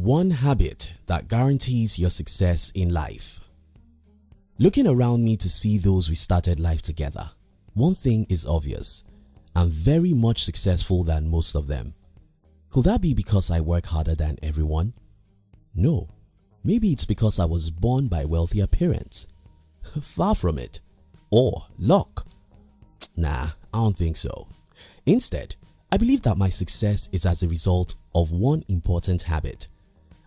One habit that guarantees your success in life. Looking around me to see those we started life together, one thing is obvious: I'm very much successful than most of them. Could that be because I work harder than everyone? No. Maybe it's because I was born by wealthier parents. Far from it. Or luck. Nah, I don't think so. Instead, I believe that my success is as a result of one important habit.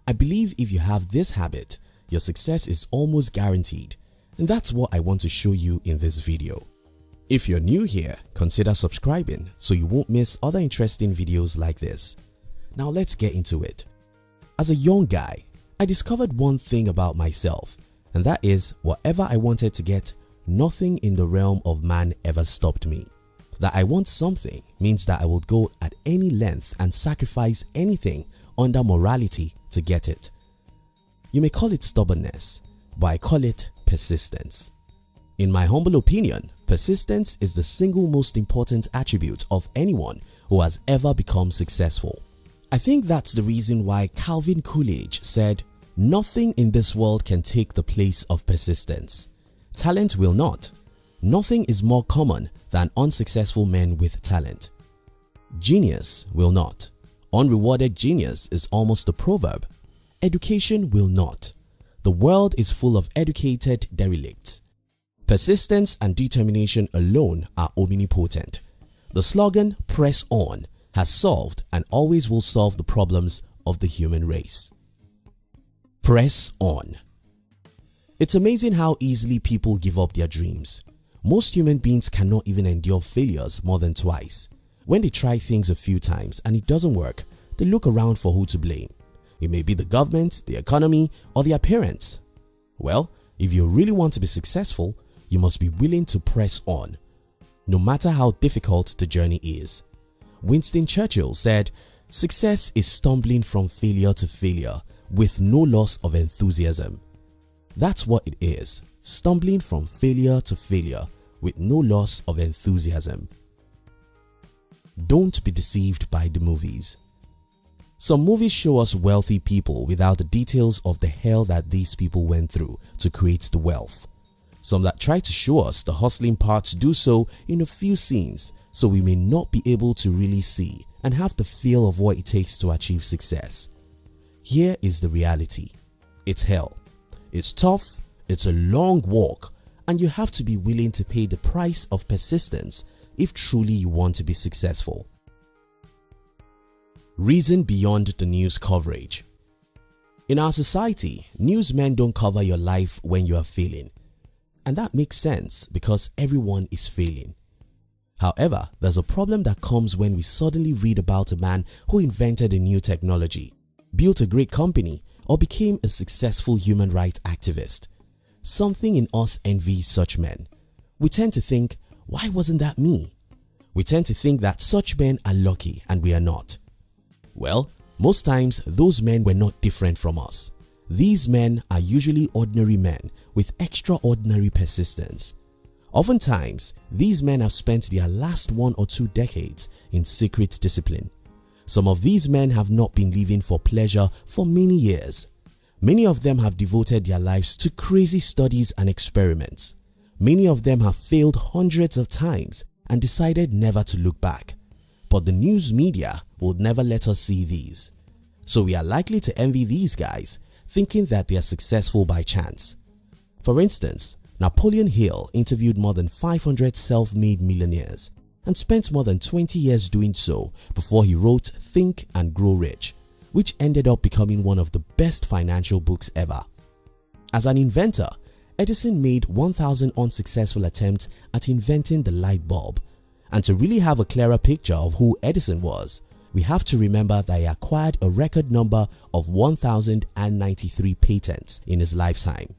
I believe if you have this habit, your success is almost guaranteed, and that's what I want to show you in this video. If you're new here, consider subscribing so you won't miss other interesting videos like this. Now let's get into it. As a young guy, I discovered one thing about myself, and that is whatever I wanted to get, nothing in the realm of man ever stopped me. That I want something means that I will go at any length and sacrifice anything under morality to get it. You may call it stubbornness, but I call it persistence. In my humble opinion, persistence is the single most important attribute of anyone who has ever become successful. I think that's the reason why Calvin Coolidge said, "Nothing in this world can take the place of persistence. Talent will not. Nothing is more common than unsuccessful men with talent. Genius will not. Unrewarded genius is almost a proverb. Education will not. The world is full of educated derelicts. Persistence and determination alone are omnipotent. The slogan 'Press on' has solved and always will solve the problems of the human race." Press on. It's amazing how easily people give up their dreams. Most human beings cannot even endure failures more than twice. When they try things a few times and it doesn't work, they look around for who to blame. It may be the government, the economy, or their parents. Well, if you really want to be successful, you must be willing to press on, no matter how difficult the journey is. Winston Churchill said, "Success is stumbling from failure to failure with no loss of enthusiasm." That's what it is, stumbling from failure to failure with no loss of enthusiasm. Don't be deceived by the movies. Some movies show us wealthy people without the details of the hell that these people went through to create the wealth. Some that try to show us the hustling parts do so in a few scenes, so we may not be able to really see and have the feel of what it takes to achieve success. Here is the reality. It's hell. It's tough, it's a long walk, and you have to be willing to pay the price of persistence if truly you want to be successful. Reason beyond the news coverage. In our society, newsmen don't cover your life when you are failing. And that makes sense because everyone is failing. However, there's a problem that comes when we suddenly read about a man who invented a new technology, built a great company, or became a successful human rights activist. Something in us envies such men. We tend to think, why wasn't that me? We tend to think that such men are lucky and we are not. Well, most times those men were not different from us. These men are usually ordinary men with extraordinary persistence. Oftentimes, these men have spent their last 1 or 2 decades in secret discipline. Some of these men have not been living for pleasure for many years. Many of them have devoted their lives to crazy studies and experiments. Many of them have failed hundreds of times and decided never to look back. But the news media would never let us see these. So we are likely to envy these guys, thinking that they are successful by chance. For instance, Napoleon Hill interviewed more than 500 self-made millionaires and spent more than 20 years doing so before he wrote Think and Grow Rich, which ended up becoming one of the best financial books ever. As an inventor, Edison made 1,000 unsuccessful attempts at inventing the light bulb. And to really have a clearer picture of who Edison was, we have to remember that he acquired a record number of 1,093 patents in his lifetime.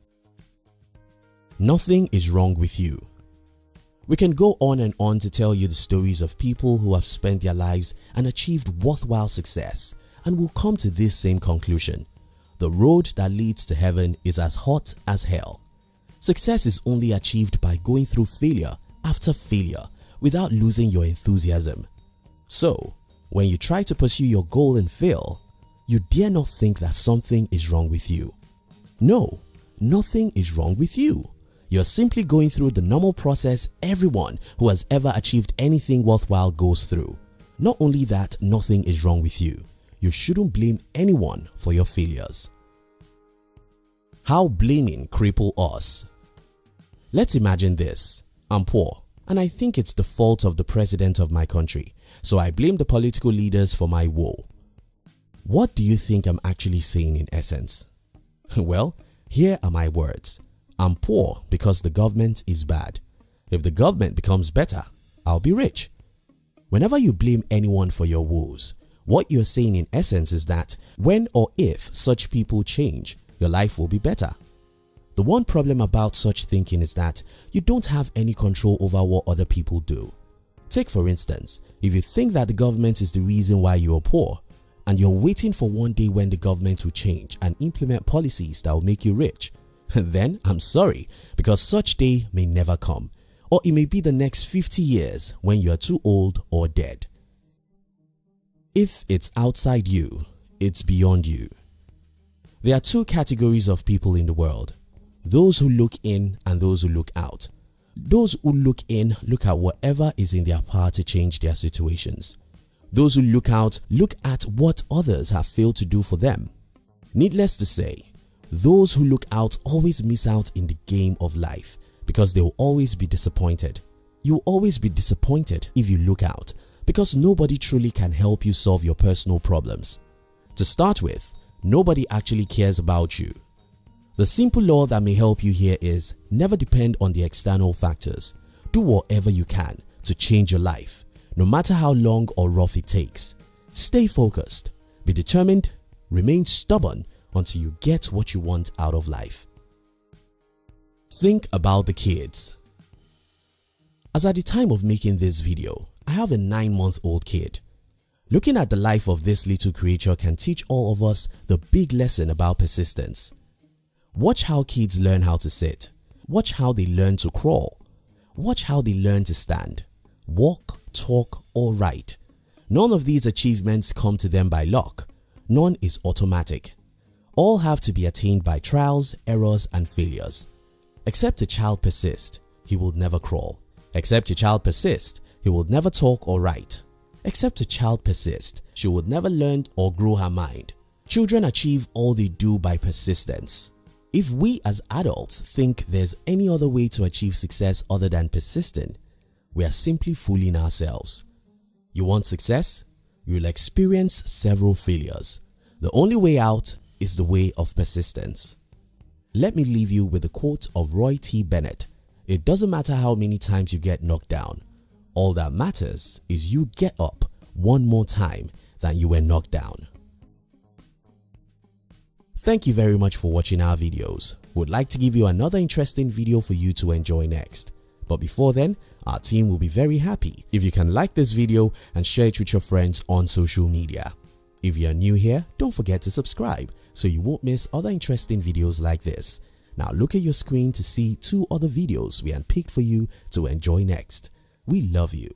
Nothing is wrong with you. We can go on and on to tell you the stories of people who have spent their lives and achieved worthwhile success, and we'll come to this same conclusion: the road that leads to heaven is as hot as hell. Success is only achieved by going through failure after failure without losing your enthusiasm. So, when you try to pursue your goal and fail, you dare not think that something is wrong with you. No, nothing is wrong with you. You're simply going through the normal process everyone who has ever achieved anything worthwhile goes through. Not only that, nothing is wrong with you. You shouldn't blame anyone for your failures. How blaming cripple us. Let's imagine this. I'm poor and I think it's the fault of the president of my country, so I blame the political leaders for my woe. What do you think I'm actually saying in essence? Well, here are my words. I'm poor because the government is bad. If the government becomes better, I'll be rich. Whenever you blame anyone for your woes, what you're saying in essence is that when or if such people change, your life will be better. The one problem about such thinking is that you don't have any control over what other people do. Take for instance, if you think that the government is the reason why you are poor, and you're waiting for one day when the government will change and implement policies that will make you rich, then I'm sorry, because such day may never come, or it may be the next 50 years when you are too old or dead. If it's outside you, it's beyond you. There are two categories of people in the world: those who look in and those who look out. Those who look in look at whatever is in their power to change their situations. Those who look out look at what others have failed to do for them. Needless to say, those who look out always miss out in the game of life because they will always be disappointed. You will always be disappointed if you look out because nobody truly can help you solve your personal problems. To start with, nobody actually cares about you. The simple law that may help you here is never depend on the external factors. Do whatever you can to change your life, no matter how long or rough it takes. Stay focused, be determined, remain stubborn until you get what you want out of life. Think about the kids. As at the time of making this video, I have a 9-month-old kid. Looking at the life of this little creature can teach all of us the big lesson about persistence. Watch how kids learn how to sit. Watch how they learn to crawl. Watch how they learn to stand, walk, talk, or write. None of these achievements come to them by luck. None is automatic. All have to be attained by trials, errors, and failures. Except a child persist, he will never crawl. Except a child persist, he will never talk or write. Except a child persist, she would never learn or grow her mind. Children achieve all they do by persistence. If we as adults think there's any other way to achieve success other than persisting, we are simply fooling ourselves. You want success? You will experience several failures. The only way out is the way of persistence. Let me leave you with a quote of Roy T. Bennett. It doesn't matter how many times you get knocked down. All that matters is you get up one more time than you were knocked down. Thank you very much for watching our videos. We'd like to give you another interesting video for you to enjoy next. But before then, our team will be very happy if you can like this video and share it with your friends on social media. If you are new here, don't forget to subscribe so you won't miss other interesting videos like this. Now look at your screen to see 2 other videos we handpicked for you to enjoy next. We love you.